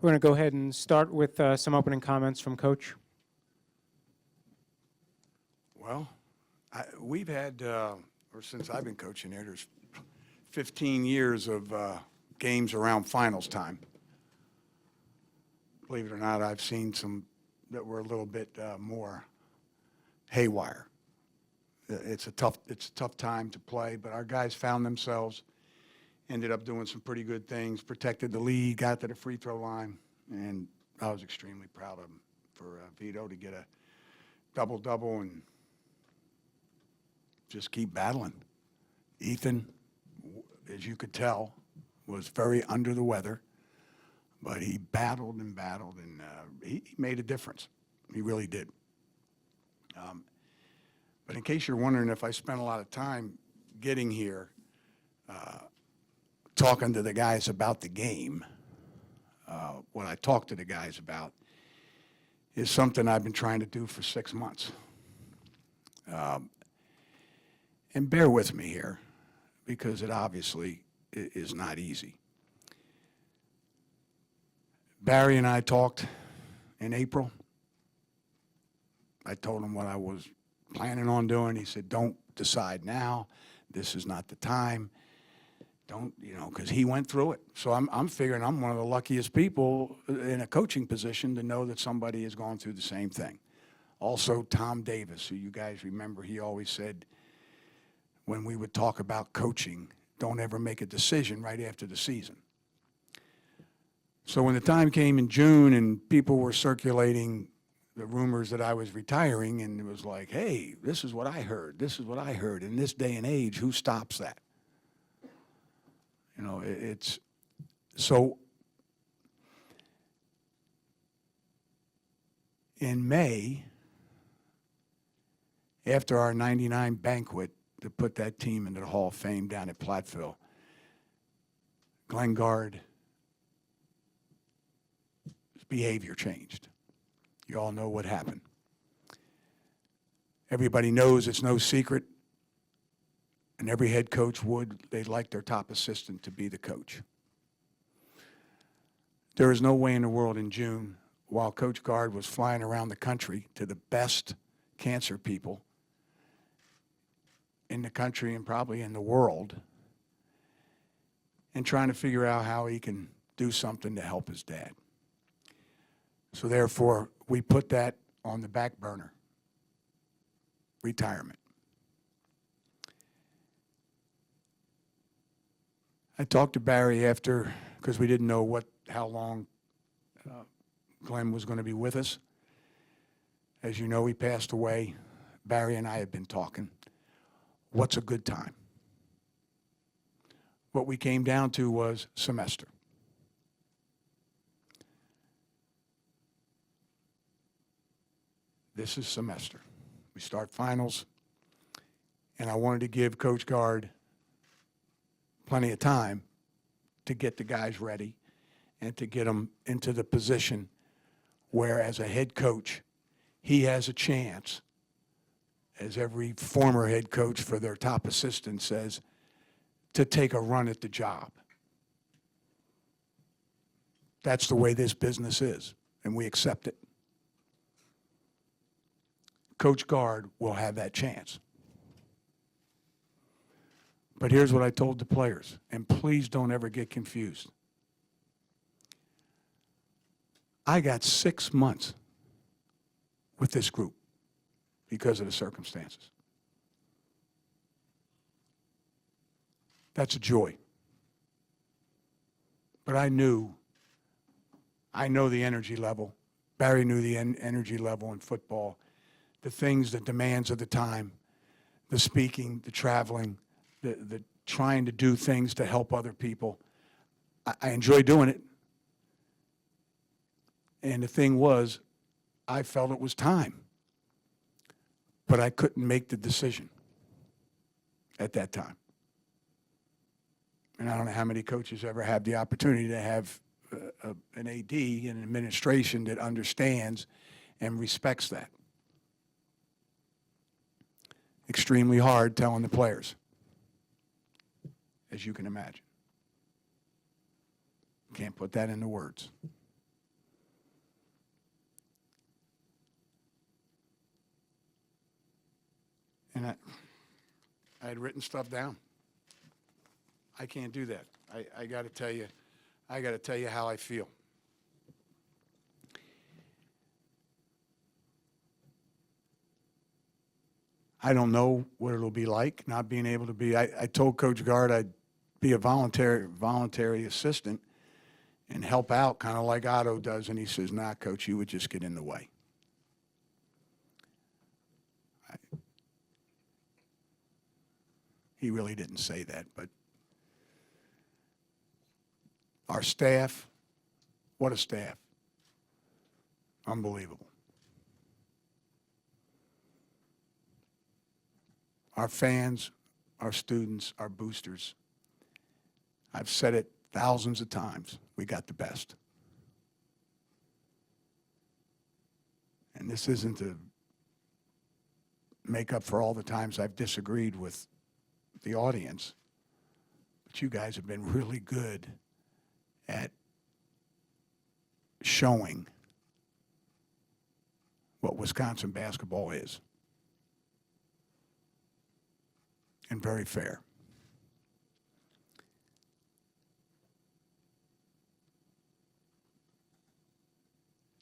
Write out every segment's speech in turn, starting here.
We're going to go ahead and start with some opening comments from Coach. Well, we've had, or since I've been coaching here, there's 15 years of games around finals time. Believe it or not, I've seen some that were a little bit more haywire. It's a tough time to play, but our guys found themselves, ended up doing some pretty good things, protected the lead, got to the free throw line, and I was extremely proud of him for Vito to get a double-double and just keep battling. Ethan, as you could tell, was very under the weather, but he battled and battled, and he made a difference. He really did. But in case you're wondering if I spent a lot of time getting here talking to the guys about the game, what I talked to the guys about is something I've been trying to do for 6 months. And bear with me here, because it obviously is not easy. Barry and I talked in April. I told him what I was planning on doing. He said, don't decide now. This is not the time. Don't, because he went through it. So I'm figuring I'm one of the luckiest people in a coaching position to know that somebody has gone through the same thing. Also, Tom Davis, who you guys remember, he always said when we would talk about coaching, don't ever make a decision right after the season. So when the time came in June and people were circulating the rumors that I was retiring, and it was like, hey, this is what I heard. This is what I heard. In this day and age, who stops that? It's so in May, after our 99 banquet to put that team into the Hall of Fame down at Platteville, Glenn Gard's behavior changed. You all know what happened. Everybody knows it's no secret, and every head coach they'd like their top assistant to be the coach. There is no way in the world in June, while Coach Gard was flying around the country to the best cancer people in the country and probably in the world, and trying to figure out how he can do something to help his dad. So therefore, we put that on the back burner, retirement. I talked to Barry after, because we didn't know how long Glenn was going to be with us. As you know, he passed away. Barry and I have been talking. What's a good time? What we came down to was semester. This is semester. We start finals, and I wanted to give Coach Gard plenty of time to get the guys ready and to get them into the position where, as a head coach, he has a chance, as every former head coach for their top assistant says, to take a run at the job. That's the way this business is, and we accept it. Coach Gard will have that chance. But here's what I told the players, and please don't ever get confused. I got 6 months with this group because of the circumstances. That's a joy. But I know the energy level. Barry knew the energy level in football, the things, the demands of the time, the speaking, the traveling, the trying to do things to help other people. I enjoy doing it. And the thing was, I felt it was time. But I couldn't make the decision at that time. And I don't know how many coaches ever have the opportunity to have an AD, an administration that understands and respects that. Extremely hard telling the players, as you can imagine. Can't put that into words. And I had written stuff down. I can't do that. I got to tell you how I feel. I don't know what it'll be like not being able to be. I told Coach Guard I'd be a voluntary assistant and help out, kind of like Otto does, and he says, "Nah, Coach, you would just get in the way." He really didn't say that, but our staff, what a staff. Unbelievable. Our fans, our students, our boosters. I've said it thousands of times. We got the best. And this isn't to make up for all the times I've disagreed with the audience, but you guys have been really good at showing what Wisconsin basketball is, and very fair.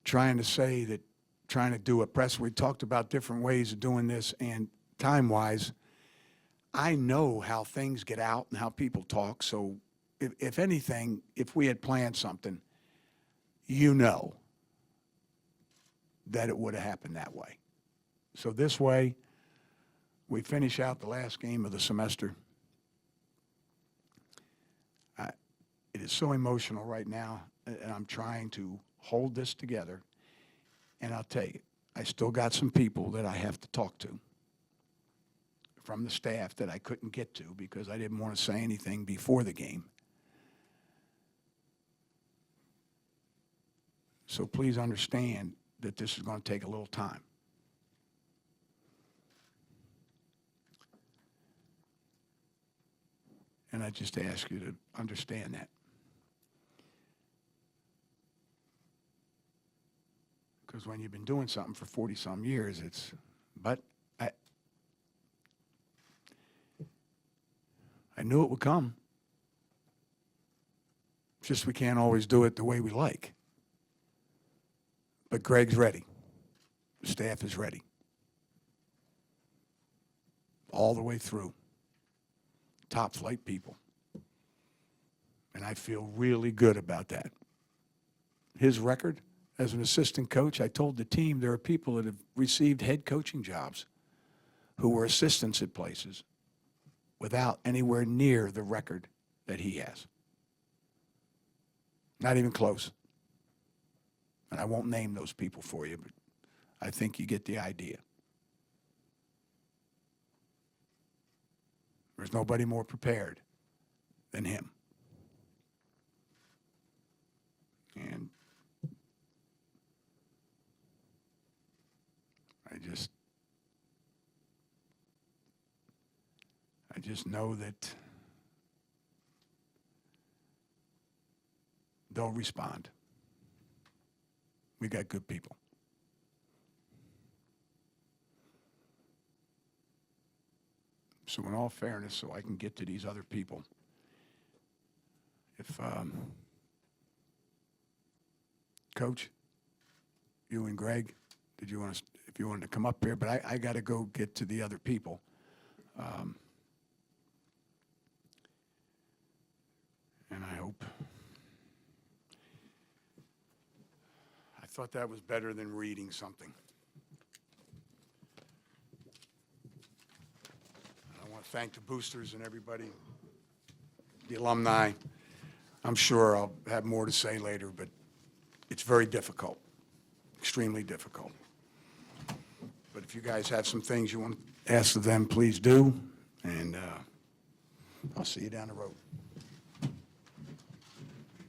Trying to do a press, we talked about different ways of doing this, and time-wise, I know how things get out and how people talk, so if anything, if we had planned something, you know that it would have happened that way. So this way, we finish out the last game of the semester. It is so emotional right now, and I'm trying to hold this together. And I'll tell you, I still got some people that I have to talk to from the staff that I couldn't get to because I didn't want to say anything before the game. So please understand that this is going to take a little time. And I just ask you to understand that. Because when you've been doing something for 40-some years, but I knew it would come. It's just we can't always do it the way we like. But Greg's ready. The staff is ready. All the way through. Top flight people. And I feel really good about that. His record as an assistant coach, I told the team there are people that have received head coaching jobs who were assistants at places without anywhere near the record that he has. Not even close. And I won't name those people for you, but I think you get the idea. There's nobody more prepared than him. And I just know that they'll respond. We got good people. So in all fairness, so I can get to these other people, if Coach, you and Greg, did you want to, if you wanted to come up here, but I got to go get to the other people. And I hope. I thought that was better than reading something. I want to thank the boosters and everybody, the alumni. I'm sure I'll have more to say later, but it's very difficult, extremely difficult. But if you guys have some things you want to ask of them, please do, and I'll see you down the road.